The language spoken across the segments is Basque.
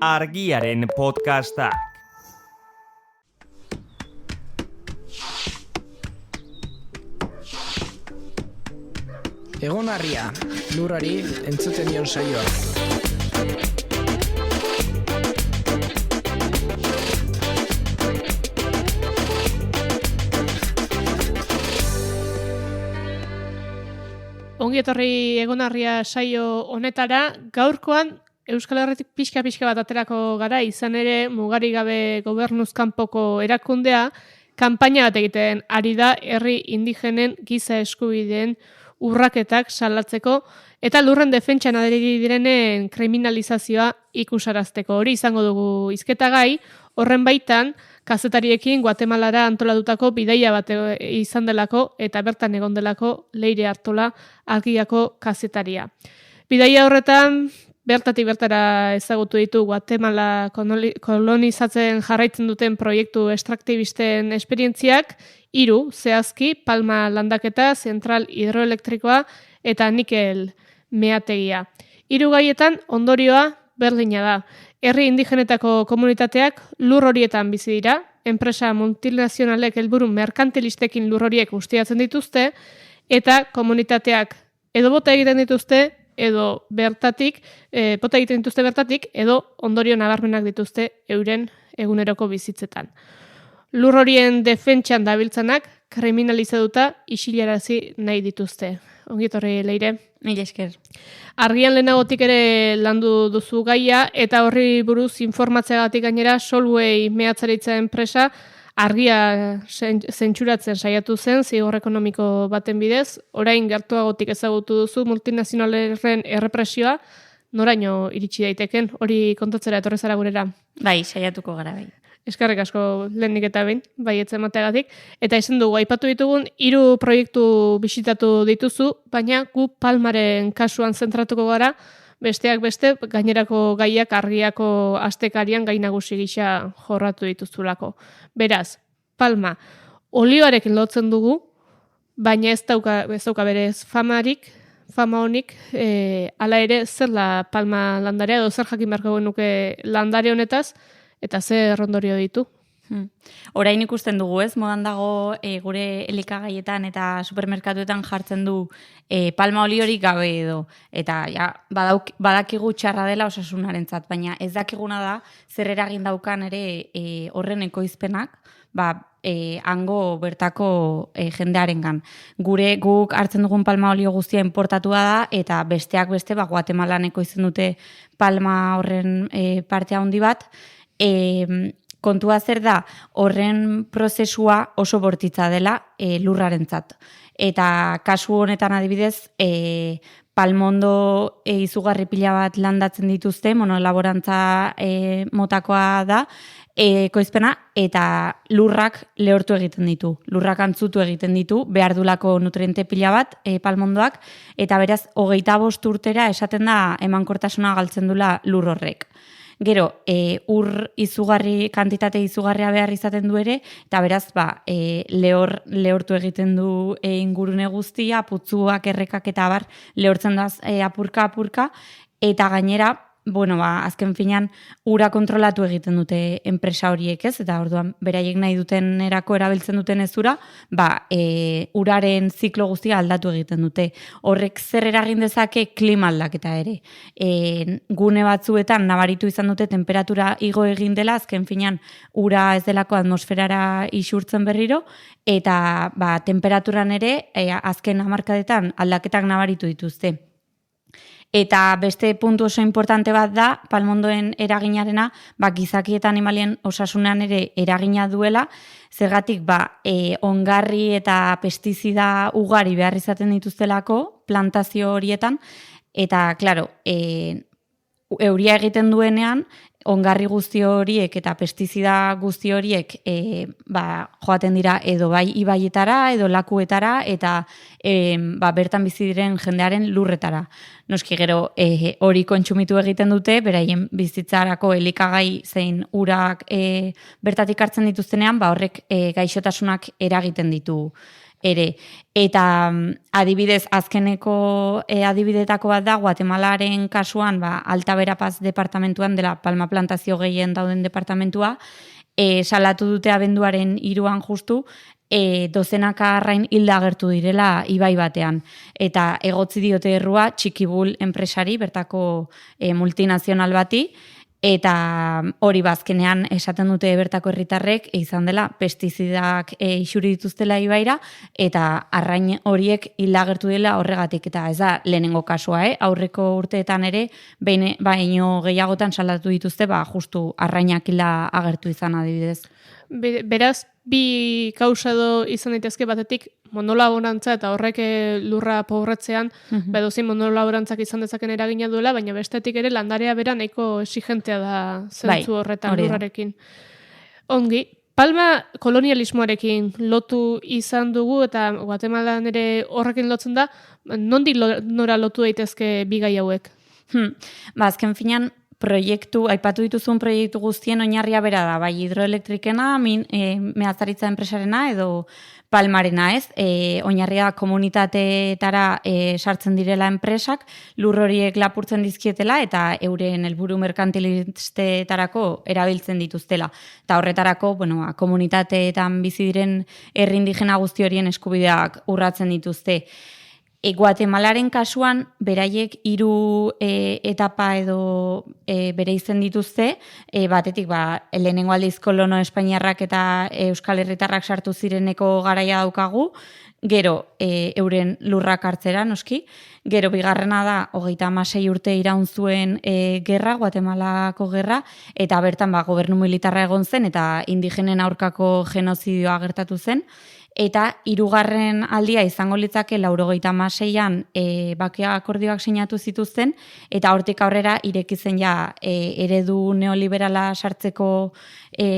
Argiaren podcastak. Egon Argia, lurrari entzuten dion saioa. Ongi etorri Egon Argia saio honetara, gaurkoan Euskal Herritik pixka bat aterako gara, izan ere mugari gabe gobernuz kanpoko erakundea, kanpaina bat egiten ari da herri indigenen giza eskubideen urraketak salatzeko eta lurren defentsan ari direnen kriminalizazioa ikusarazteko. Hori izango dugu hizketagai, horren baitan kazetariekin Guatemalara antolatutako bidaia bat izan delako eta bertan egon delako Leire Artola Argiako kazetaria. Bidaia horretan bertatik bertara ezagutu ditu Guatemala kolonizatzen jarraitzen duten proiektu estraktibisten esperientziak, 3 zehazki, palma landaketa, zentral hidroelektrikoa eta nikel meategia. 3 gaietan ondorioa berdina da. Herri indigenetako komunitateak lur horietan bizi dira, enpresa multinazionalek helburu merkantilistekin lur horiek ustiatzen dituzte, eta komunitateak edo bota egiten dituzte, edo bertatik, edo ondorio nabarmenak dituzte euren eguneroko bizitzetan. Lur horien defentsan dabiltzanak kriminalizatuta isilarazi nahi dituzte. Ongi etorri Leire. Mila esker. Argian lehenagotik ere landu duzu gaia eta horri buruz informatzeagatik gainera Solway mehatzaritza enpresa Argia zentsuratzen saiatu zen zigor ekonomiko baten bidez, orain gertuagotik ezagutu duzu multinazionalen errepresioa, noraino iritsi daiteken, hori kontatzera etorri zara gurera. Bai, saiatuko gara bai. Eskerrik asko lehenik eta behin, baietzen mateagatik. Eta izan dugu, aipatu ditugun, 3 proiektu bisitatu dituzu, baina gu Palmaren kasuan zentratuko gara, besteak beste, gainerako gaiak Argiako astekarian gai nagusi gisa jorratu dituzulako. Beraz, Palma, olioarekin lotzen dugu, baina ez dauka berez fama honik, hala ere zer da Palma landarea, edo zer jakin beharko genuke landare honetaz, eta zer ondorio ditu. Orain ikusten dugu ez, modan dago gure elikagaietan eta supermerkatuetan jartzen du palma oliorik gabe edo. Eta ja, badakigu txarra dela osasunarentzat, baina ez dakiguna da zer eragin daukan ere horren ekoizpenak, hango bertako jendearengan. Guk hartzen dugun palma olio guztia importatua da eta besteak beste Guatemalan ekoizten dute palma horren parte handi bat. Kontua zer da, horren prozesua oso bortitza dela lurrarentzat. Eta kasu honetan adibidez, palmondo izugarri pila bat landatzen dituzte, monolaborantza motakoa da, ekoizpena, eta lurrak lehortu egiten ditu. Lurrak antzutu egiten ditu, behar dulako nutriente pila bat palmondoak, eta beraz, 25 urtera esaten da emankortasuna galtzen dula lur horrek. Gero, ur izugarri, kantitate izugarria behar izaten du ere, eta beraz, lehortu egiten du ingurune guztia, putzuak, errekak eta abar, lehortzen da apurka, eta gainera, azken finean, ura kontrolatu egiten dute enpresa horiek ez, eta orduan, beraiek nahi duten erako erabiltzen duten ez ura, uraren ziklo guztia aldatu egiten dute. Horrek zer eragin dezake klima aldaketa ere. Gune batzuetan nabaritu izan dute temperatura igo egin dela, azken finean, ura ez delako atmosferara isurtzen berriro, eta temperaturan ere, azken hamarkadetan aldaketak nabaritu dituzte. Eta beste puntu oso importante bat da, palmondoen eraginarena, gizaki eta animalien osasunean ere eragina duela, zergatik ongarri eta pestizida ugari behar izaten dituztelako plantazio horietan, eta, klaro, euria egiten duenean, ongarri guzti horiek eta pestizida guzti horiek joaten dira edo bai ibaietara edo lakuetara eta bertan bizi diren jendearen lurretara. Noski gero hori kontsumitu egiten dute, beraien bizitzarako elikagai zein urak bertatik hartzen dituztenean, horrek gaixotasunak eragiten ditu ere. Eta adibidez, azkeneko adibidetako bat da, Guatemalaren kasuan, Alta Verapaz departamentuan dela Palma plantazio gehien dauden departamentua, salatu dute abenduaren 3an justu, dozenaka arrain hilda agertu direla ibai batean. Eta egotzi diote errua Txikibul enpresari, bertako multinazional bati, eta hori bazkenean esaten dute bertako herritarrek izan dela pestizidak isuri dituztela ibaira, eta arrain horiek hilda agertu dela horregatik, eta ez da lehenengo kasua, aurreko urteetan ere, baino gehiagotan salatu dituzte, justu arrainak hilda agertu izan adibidez. Beraz, bi kausa edo izan daitezke batetik monolaborantza eta horrek lurra pobretzean, bedozein monolaborantzak izan dezaken eragina duela, baina bestetik ere landarea bera nahiko exigentea da zentzu horretan lurrarekin. Ongi, Palma kolonialismoarekin lotu izan dugu eta Guatemalan ere horrekin lotzen da, nondik nora lotu daitezke bi gai hauek? Azken finean, aipatu dituzun proiektu guztien oinarria bera da, bai hidroelektrikena, mehatzaritza enpresarena edo Palmarena, ez? Oinarria komunitateetara sartzen direla enpresak, lur horiek lapurtzen dizkietela eta euren helburu merkantilistetarako erabiltzen dituztela. Eta horretarako, komunitateetan bizi diren herri indigena guzti horien eskubideak urratzen dituzte. Guatemalaren kasuan, beraiek 3 etapa edo bere izen dituzte, batetik lehenengo aldiz kolono espainiarrak eta euskal herritarrak sartu zireneko garaia daukagu, gero euren lurrak hartzera, noski, gero bigarrena da 36 urte iraun zuen gerra, Guatemalako gerra, eta bertan gobernu militarra egon zen eta indigenen aurkako genozidioa gertatu zen. Eta 3. aldia izango litzake 86an bakea akordioak sinatu zituzten, eta hortik aurrera ireki zen eredu neoliberala sartzeko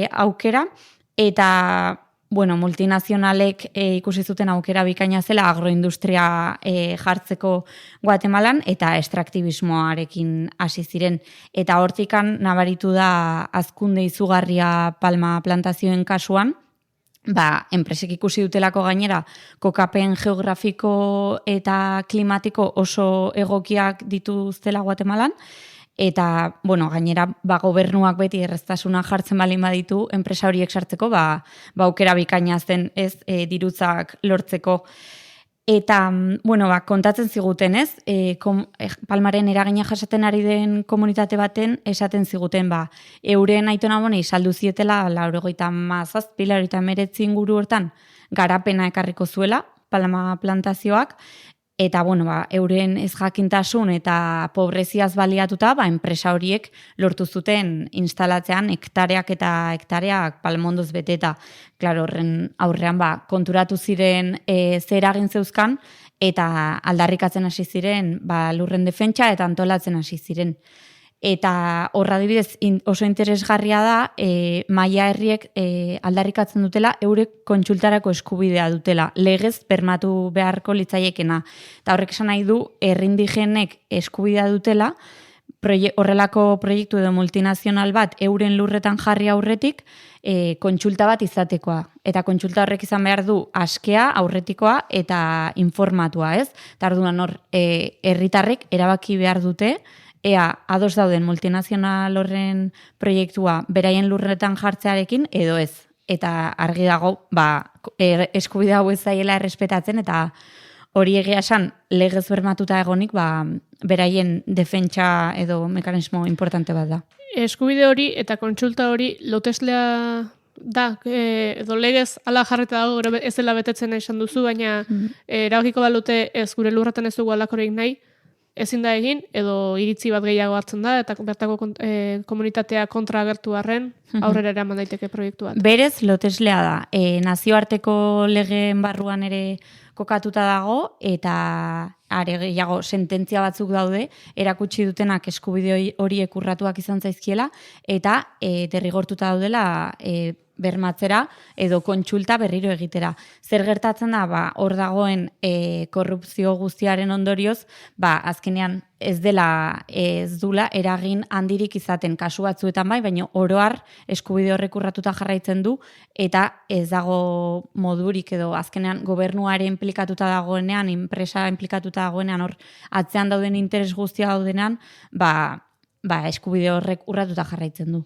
aukera, eta multinazionalek ikusi zuten aukera bikaina zela agroindustria jartzeko Guatemalan, eta estraktibismoarekin hasi ziren. Eta hortikan nabaritu da hazkunde izugarria Palma plantazioen kasuan, enpresek ikusi dutelako gainera kokapen geografiko eta klimatiko oso egokiak dituztela Guatemalan, eta gainera gobernuak beti erreztasuna jartzen balin baditu enpresa horiek sartzeko aukera bikaina zen ez dirutzak lortzeko. Eta, kontatzen ziguten, ez? Palmaren eragina jasaten ari den komunitate baten esaten ziguten, euren aitona monei saldu zietela 97 inguru hortan garapena ekarriko zuela, Palma plantazioak, eta, euren ezjakintasun eta pobreziaz baliatuta, enpresa horiek lortu zuten instalatzean hektareak eta hektareak palmondoz beteta. Klaro, horren aurrean, konturatu ziren zer egin zeuzkan, eta aldarrikatzen hasi ziren, lurren defentsa eta antolatzen hasi ziren. Eta horra adibidez oso interesgarria da, maila herriek aldarrikatzen dutela, eurek kontsultarako eskubidea dutela, legez bermatu beharko litzaiekena. Eta horrek esan nahi du, herri indigenek eskubidea dutela, horrelako proiektu edo multinazional bat euren lurretan jarri aurretik, kontsulta bat izatekoa. Eta kontsulta horrek izan behar du askea, aurretikoa eta informatua, ez? Eta orduan herritarrek erabaki behar dute, ea ados dauden multinazional horren proiektua beraien lurretan jartzearekin edo ez. Eta argi dago, eskubide hau ez zaiela errespetatzen, eta hori egia esan legez bermatuta egonik, beraien defentsa edo mekanismo importante bat da. Eskubide hori eta kontsulta hori loteslea da, edo legez ala jarreta dago, ez dela betetzen esan duzu, baina erabakiko balute ez gure lurretan ez dugu alakorik nahi, ezin da egin, edo iritzi bat gehiago hartzen da, eta bertako komunitatea kontra agertu arren, aurrera eraman daiteke proiektu bat. Berez, loteslea da. Nazioarteko legeen barruan ere kokatuta dago, eta are gehiago sententzia batzuk daude, erakutsi dutenak eskubide horiek urratuak izan zaizkiela, eta derrigortuta daudela bermatzera edo kontsulta berriro egitera. Zer gertatzen da, hor dagoen korrupzio guztiaren ondorioz, azkenean ez dula eragin handirik izaten kasu batzuetan baina oro har eskubide horrek urratuta jarraitzen du eta ez dago modurik edo azkenean gobernuaren implikatuta dagoenean, enpresa implikatuta dagoenean hor atzean dauden interes guztia daudenean, eskubide horrek urratuta jarraitzen du.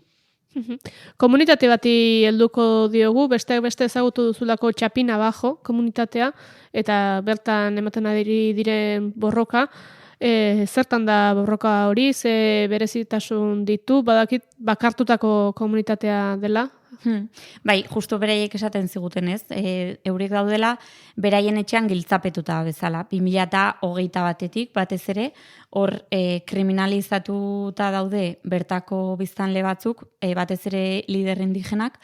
Komunitate bati helduko diogu, besteak beste ezagutu duzulako Txapin Abajo komunitatea, eta bertan ematen ari diren borroka. Zertan da borroka hori, ze berezitasun ditu, badakit bakartutako komunitatea dela? Bai, justo beraiek esaten ziguten ez, eurek daudela beraien etxean giltzapetuta bezala. 2021 batez ere, hor kriminalizatuta daude bertako biztanle batzuk, batez ere lider indigenak,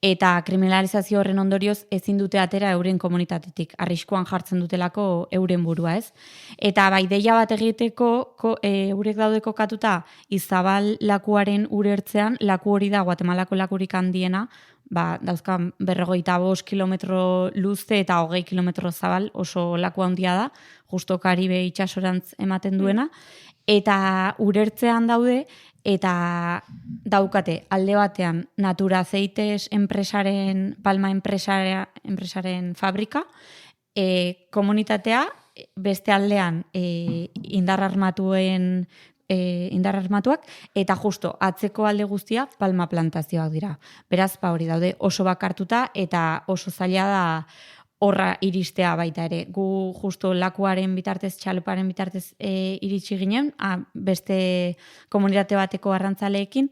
eta kriminalizazio horren ondorioz ezin dute atera euren komunitatetik, arriskuan jartzen dutelako euren burua ez. Eta bai, deia bat egiteko eurek daude kokatuta Izabal lakuaren urertzean, laku hori da Guatemalako lakurik handiena, dauzkan 45 kilometro luze eta 20 kilometro zabal, oso laku handia da, justo Karibe itsasorantz ematen duena, eta urertzean daude, eta daukate alde batean Natura Aceites enpresaren, Palma enpresaren fabrika, komunitatea, beste aldean indar armatuak, eta justo atzeko alde guztia Palma plantazioak dira. Beraz, hori daude oso bakartuta eta oso zaila da horra iristea baita ere. Gu justo lakuaren bitartez, txaluparen bitartez iritsi ginen, beste komunitate bateko arrantzaleekin,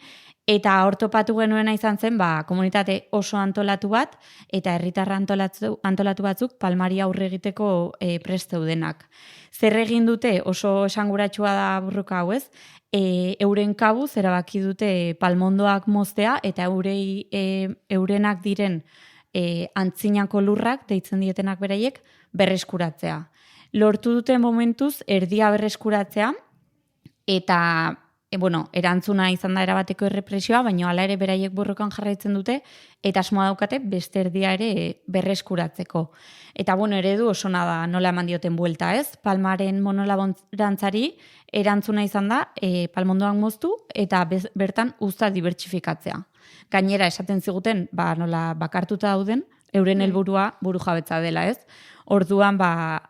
eta hor topatu genuena izan zen, komunitate oso antolatu bat, eta herritarra antolatu batzuk Palmari aurre egiteko prest zeudenak. Zer egin dute oso esanguratsua da burruka hau ez, euren kabuz erabaki dute palmondoak moztea, eta eurenak diren antzinako lurrak, deitzen dietenak beraiek, berreskuratzea. Lortu dute momentuz, erdia berreskuratzea, eta erantzuna izan da erabateko errepresioa, baina hala ere beraiek borrokan jarraitzen dute, eta asmoa daukate beste erdia ere berreskuratzeko. Eta eredu oso da nola eman dioten buelta ez, Palmaren monolaborantzari erantzuna izan da, palmondoak moztu, eta bertan uzta dibertsifikatzea. Gainera esaten ziguten, nola bakartuta dauden, euren helburua burujabetza dela, ez? Orduan,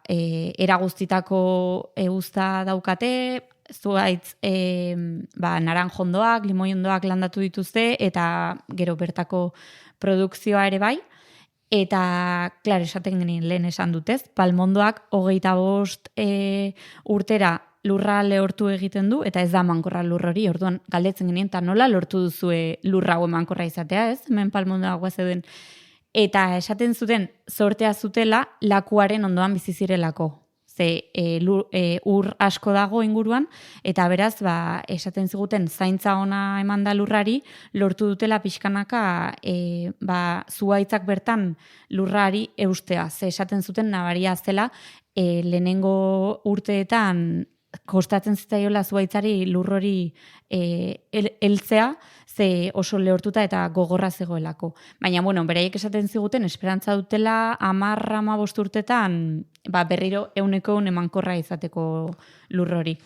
eraguztitako uzta daukate, zuaitz naranjondoak, limoiondoak landatu dituzte, eta gero bertako produkzioa ere bai. Eta, klar, esaten genien lehen esan dutez, palmondoak 25 urtera lurra lehortu egiten du, eta ez da emankorra lur hori, orduan galdetzen genien, eta nola lortu duzue lurra hau emankorra izatea, ez? Hemen palmondoak guazeuden. Eta esaten zuten, sortea zutela, lakuaren ondoan bizizirelako. Ze ur asko dago inguruan, eta beraz, esaten ziguten zaintza ona eman da lurrari, lortu dutela pixkanaka zuaitzak bertan lurrari eustea. Ze esaten zuten nabaria zela, lehenengo urteetan kostatzen zitzaiola zuaitzari lurrori heltzea, ze oso lehortuta eta gogorra zegoelako. Baina, beraiek esaten ziguten, esperantza dutela 10-15 urtetan berriro 100% emankorra izateko lurrori.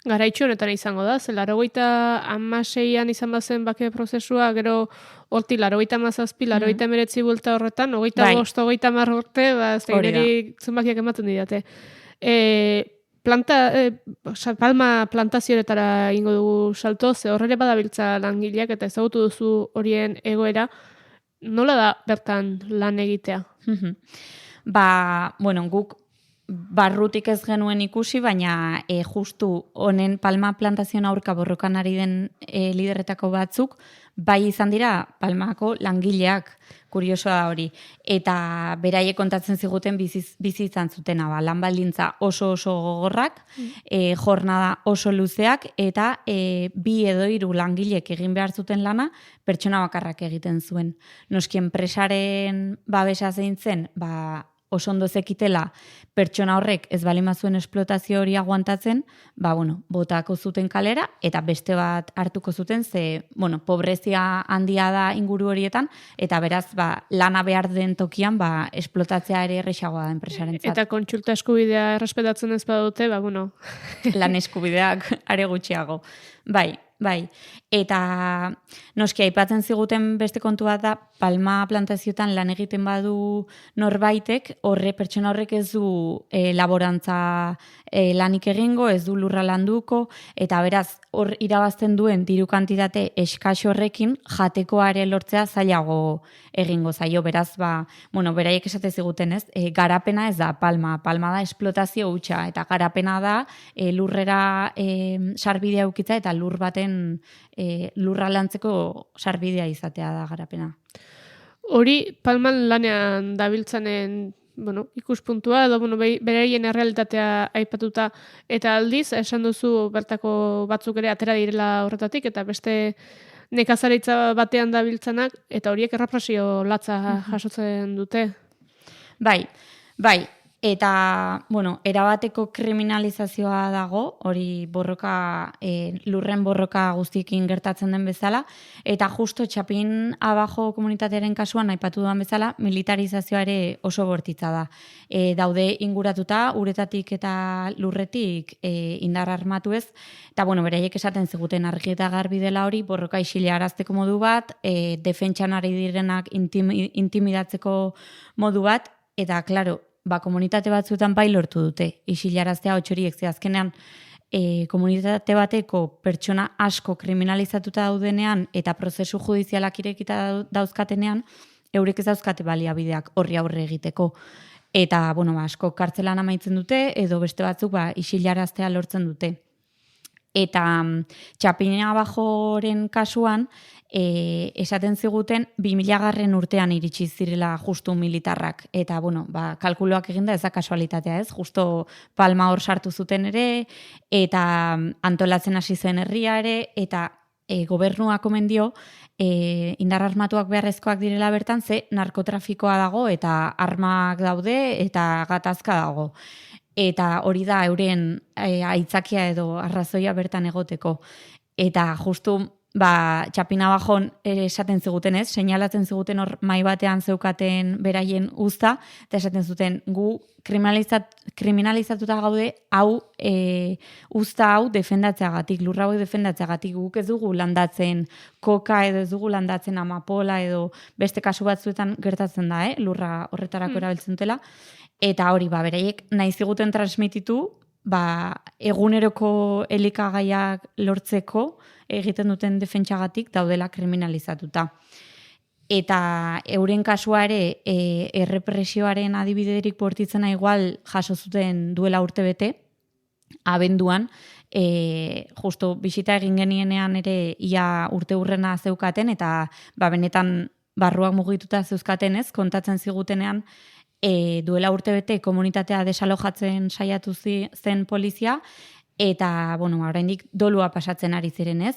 Garaitxo honetan izango da, ze 86an izan bazen bake prozesua, gero horti 87, 89 buelta horretan, 25, 30 urte, zeireri zenbakiak ematen didate. Palma plantazioetara ingo dugu salto, ze horrere badabiltza langileak eta ezagutu duzu horien egoera, nola da bertan lan egitea? Guk barrutik ez genuen ikusi, baina justu honen Palma plantazioen aurka borrokan ari den liderretako batzuk, bai izan dira Palmako langileak, kuriosoa da hori. Eta beraiek kontatzen ziguten bizi izan zutena, lan baldintza oso gogorrak, jornada oso luzeak, eta 2 edo 3 langilek egin behar zuten lana, pertsona bakarrak egiten zuen. Noski enpresaren babesa zein zen, oso ondo zekitela pertsona horrek ez bali mazuen esplotazio hori aguantatzen, botako zuten kalera eta beste bat hartuko zuten ze, pobrezia handia da inguru horietan eta beraz, lana behar den tokian, esplotatzea ere errexagoa da enpresarentzat. Eta kontsulta eskubidea errespetatzen ez badute, Lan eskubideak are gutxiago. Bai. Eta noski aipatzen ziguten beste kontu bat da, palma plantazioetan lan egiten badu norbaitek, pertsona horrek ez du laborantza lanik egingo, ez du lurra landuko, eta beraz, hor irabazten duen diru kantitate eskas horrekin jatekoa ere lortzea zailago egingo zaio. Beraz, beraiek esate ziguten, ez? Garapena ez da palma da esplotazio hutsa, eta garapena da lurrera sarbidea ukitza eta lur baten lurra lantzeko sarbidea izatea da garapena. Hori palman lanean dabiltzanen ikuspuntua edo beraien errealitatea aipatuta eta aldiz esan duzu bertako batzuk ere atera direla horretatik eta beste nekazaritza batean dabiltzanak eta horiek errepresio latza jasotzen dute. Bai. Eta, erabateko kriminalizazioa dago, hori lurren borroka guztiekin gertatzen den bezala, eta justo Txapin abajo komunitatearen kasuan aipatu duan bezala, militarizazioa ere oso bortitza da. Daude inguratuta, uretatik eta lurretik indar armatu ez, eta beraiek esaten ziguten argi eta garbi dela hori, borroka isilarazteko modu bat, defentsan ari direnak intimidatzeko modu bat, eta, klaro, komunitate batzuetan bai lortu dute, isilaraztea hotxoriek ze azkenean komunitate bateko pertsona asko kriminalizatuta daudenean eta prozesu judizialak irekita dauzkatenean, eurek ez dauzkate baliabideak horri aurre egiteko. Eta, asko kartzelan amaitzen dute, edo beste batzuk isilaraztea lortzen dute. Eta Txapina Bajoren kasuan, esaten ziguten 2000 urtean iritsi zirela justu militarrak. Eta, kalkuloak eginda ez da kasualitatea ez, justo palma hor sartu zuten ere, eta antolatzen hasi zen herria ere, eta gobernuak omen dio, indar armatuak beharrezkoak direla bertan, ze narkotrafikoa dago, eta armak daude, eta gatazka dago. Eta hori da euren aitzakia edo arrazoia bertan egoteko. Eta justu Txapina Bajon esaten ziguten ez, seinalatzen ziguten hor mai batean zeukaten beraien uzta, eta esaten zuten gu kriminalizatuta gaude uzta hau defendatzeagatik, lurra hau defendatzeagatik, guk ez dugu landatzen koka edo ez dugu landatzen amapola edo beste kasu batzuetan gertatzen da, lurra horretarako erabiltzen dutela. Eta hori, beraiek nahi ziguten transmititu, eguneroko elikagaiak lortzeko egiten duten defentsagatik daudela kriminalizatuta. Eta euren kasua ere errepresioaren adibiderik bortitzena igual jaso zuten duela urtebete, abenduan, justo bisita egin genienean ere ia urte hurrena zeukaten, eta benetan barruak mugituta zeuzkaten ez, kontatzen zigutenean, duela urtebete komunitatea desalojatzen saiatu zen polizia, eta, oraindik dolua pasatzen ari ziren ez,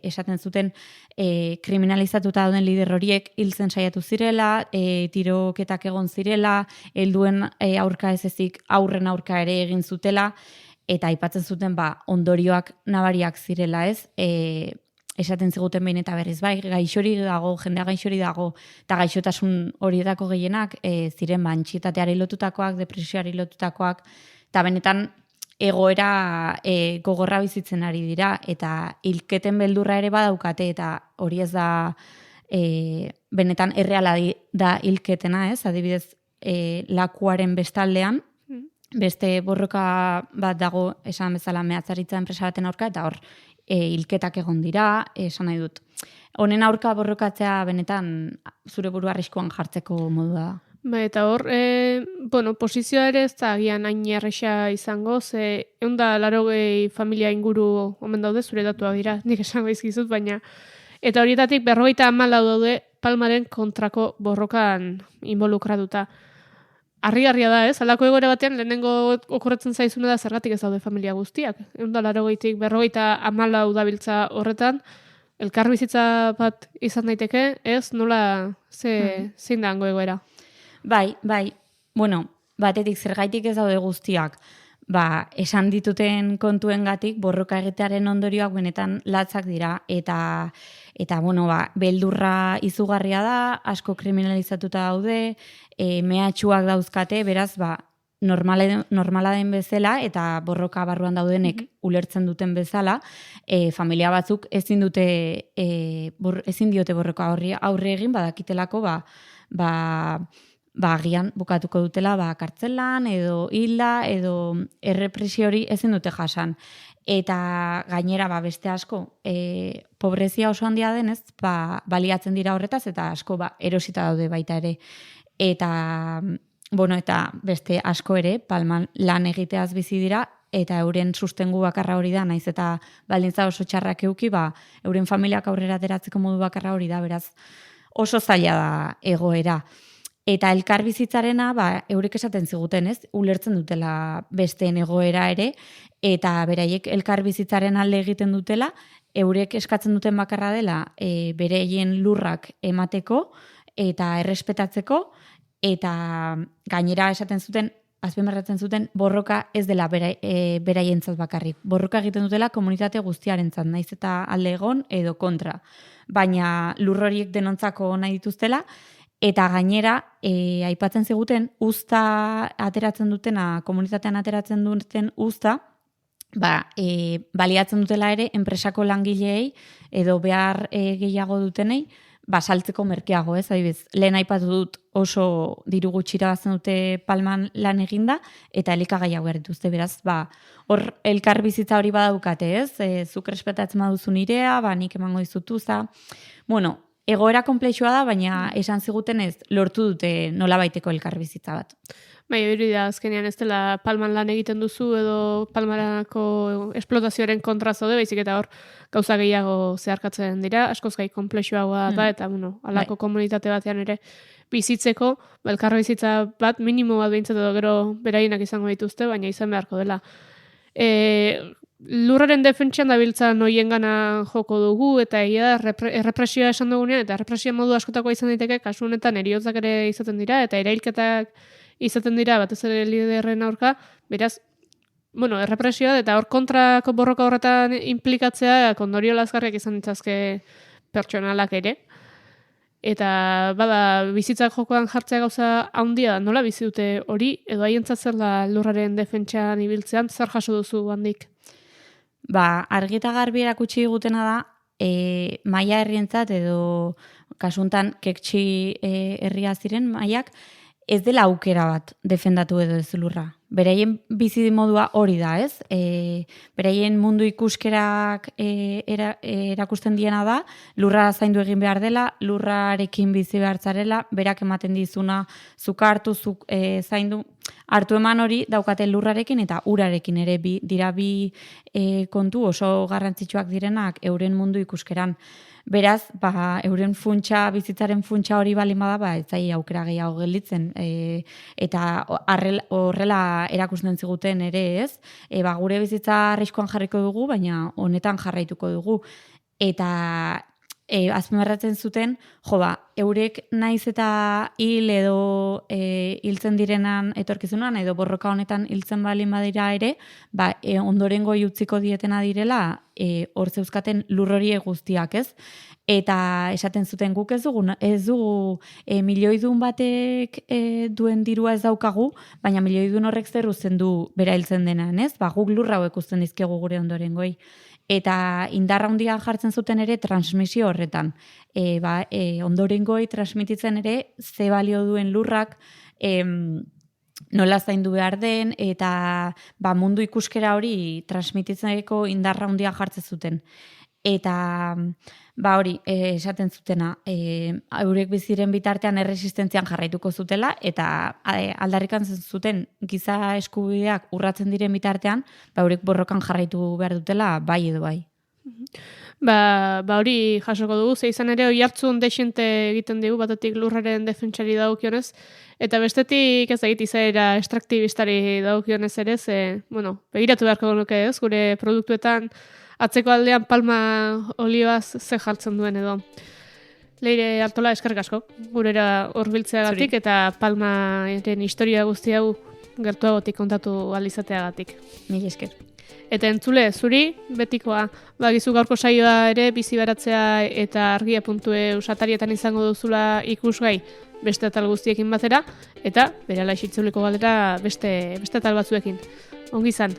esaten zuten kriminalizatuta dauden lider horiek hiltzen saiatu zirela, tiroketak egon zirela, helduen aurka ez ezik aurren aurka ere egin zutela, eta aipatzen zuten ondorioak nabariak zirela ez, esaten ziguten behin eta berriz gaixori dago, jendea gaixori dago, eta gaixotasun horietako gehienak ziren antxietateari lotutakoak, depresioari lotutakoak, eta benetan egoera gogorra bizitzen ari dira, eta hilketen beldurra ere badaukate, eta hori ez da benetan erreala da hilketena, ez? Adibidez, lakuaren bestaldean, beste borroka bat dago, esan bezala mehatzaritza enpresa baten aurka, eta hor hilketak egon dira, esan nahi dut. Honen aurka borrokatzea benetan zure burua arriskuan jartzeko modua da. Eta hor, posizioa ere ez da agian hain erresa izango, ze 180 familia inguru omen daude, zure datuak dira, nik esango izkizut, baina eta horietatik 54 daude palmaren kontrako borrokan involukratuta. Harrigarria da, ez? Halako egoera batean lehenengo okurretzen zaizuna da zergatik ez daude familia guztiak. 180tik 54 dabiltza horretan, elkarbizitza bat izan daiteke, ez? Nola zein da hango egoera? Bai. batetik zergaitik ez daude guztiak, esan dituten kontuengatik borroka egitearen ondorioak benetan latzak dira eta beldurra izugarria da, asko kriminalizatuta daude, mehatxuak dauzkate, beraz normala den bezala eta borroka barruan daudenek ulertzen duten bezala, familia batzuk ezin diote borroka aurre egin badakitelako agian bukatuko dutela kartzelan edo hilda edo errepresio hori ezin dute jasan. Eta gainera beste asko pobrezia oso handia denez, baliatzen dira horretaz eta asko erosita daude baita ere. Eta beste asko ere palman lan egiteaz bizi dira eta euren sustengu bakarra hori da, naiz eta baldintza oso txarrak eduki, euren familiak aurrera ateratzeko modu bakarra hori da, beraz oso zaila da egoera. Eta elkarbizitzarena, eurek esaten ziguten, ez? Ulertzen dutela besteen egoera ere, eta beraiek elkarbizitzaren alde egiten dutela, eurek eskatzen duten bakarra dela bereien lurrak emateko eta errespetatzeko, eta gainera esaten zuten, azpimarratzen zuten, borroka ez dela beraientzat bakarrik. Borroka egiten dutela komunitate guztiarentzat, naiz eta alde egon edo kontra. Baina lur horiek denontzako nahi dituztela, eta gainera, aipatzen ziguten, uzta ateratzen dutena, komunitatean ateratzen duten uzta, baliatzen dutela ere, enpresako langileei, edo behar gehiago dutenei, saltzeko merkeago, ez? Adibidez, lehen aipatu dut oso diru gutxira bazen dute palman lan eginda, eta elikagaiak behar dituzte, beraz, hor elkar bizitza hori badaukate, ez? Zuk respetatzen baduzu nirea, nik emango dizutuza. Bueno, egoera konplexua da, baina esan ziguten ez lortu dute nolabaiteko elkarbizitza bat. Hori da, azkenean ez dela palman lan egiten duzu edo palmarako esplotazioaren kontra zaude, baizik eta hor gauza gehiago zeharkatzen dira, askoz gai konplexuagoa da, eta halako komunitate batean ere bizitzeko, elkarbizitza bat, minimo bat behintzat edo gero beraienak izango dituzte, baina izan beharko dela. Lurraren defentsian dabiltzan hoien gana joko dugu, eta egia da errepresioa esan dugunean, eta errepresioa modu askotakoa izan daiteke, kasu honetan heriotzak ere izaten dira, eta erailketak izaten dira, batez ere liderren aurka, beraz, errepresioa, eta hor kontrako borroka horretan implikatzea, ondorio lazgarriak izan ditzazke pertsonalak ere, eta bizitzak jokoan jartzea gauza handia da, nola bizi dute hori, edo haientzat zer da lurraren defentsian ibiltzean, zer jaso duzu handik? Argi eta garbi erakutsi digutena da, maia herrientzat edo kasuntan kektsi herria ziren maiak, ez dela aukera bat defendatu edo ez lurra. Beraien bizi modua hori da, ez? Beraien mundu ikuskerak erakusten diena da, lurra zaindu egin behar dela, lurrarekin bizi behar zarela, berak ematen dizuna, zuk hartu, zuk zaindu, hartu eman hori daukaten lurrarekin eta urarekin ere dira bi kontu oso garrantzitsuak direnak euren mundu ikuskeran. Beraz, euren funtsa, bizitzaren funtsa hori balin bada, ez zai aukera gehiago gelditzen. Eta horrela erakusten ziguten ere, ez? Gure bizitza arriskuan jarriko dugu, baina honetan jarraituko dugu. Eta azpimarratzen zuten, eurek naiz eta hil edo hiltzen direnan etorkizunan, edo borroka honetan hiltzen balin badira ere, ondorengo utziko dietena direla, hor zeuzkaten lurrorie guztiak, ez? Eta esaten zuten guk ez dugu milioidun batek duen dirua ez daukagu, baina milioidun horrek zer uzten du bera hiltzen denan, ez? Guk lurra hauek uzten dizkegu gure ondorengoi. Eta indarra handia jartzen zuten ere transmisio horretan. Ondorengoi transmititzen ere ze balio duen lurrak, nola zaindu behar den, eta mundu ikuskera hori transmititzeko indarra handia jartzen zuten. Eta hori, esaten zutena, eurek biziren bitartean erresistentzian jarraituko zutela, eta aldarrikan zuten giza eskubideak urratzen diren bitartean, eurek borrokan jarraitu behar dutela, bai edo bai. Hori jasoko dugu, ze izan ere oihartzun dexente egiten dugu batetik lurraren defentsari dagokionez, eta bestetik ez egit izaera estraktibistari dagokionez ere, begiratu beharko nuke ez, gure produktuetan atzeko aldean palma olioaz ze jartzen duen edo. Leire Artola, eskerrik asko, gurera hurbiltzeagatik eta Palmaren historia guzti hau gertuagotik kontatu alizateagatik. Mila esker. Eta entzule, zuri, betikoa, bagizu gaurko saioa ere bizi baratzea eta argia.eu satarietan izango duzula ikusgai beste atal guztiekin batera, eta berala isitzuleko galera beste atal batzuekin. Ongi izan.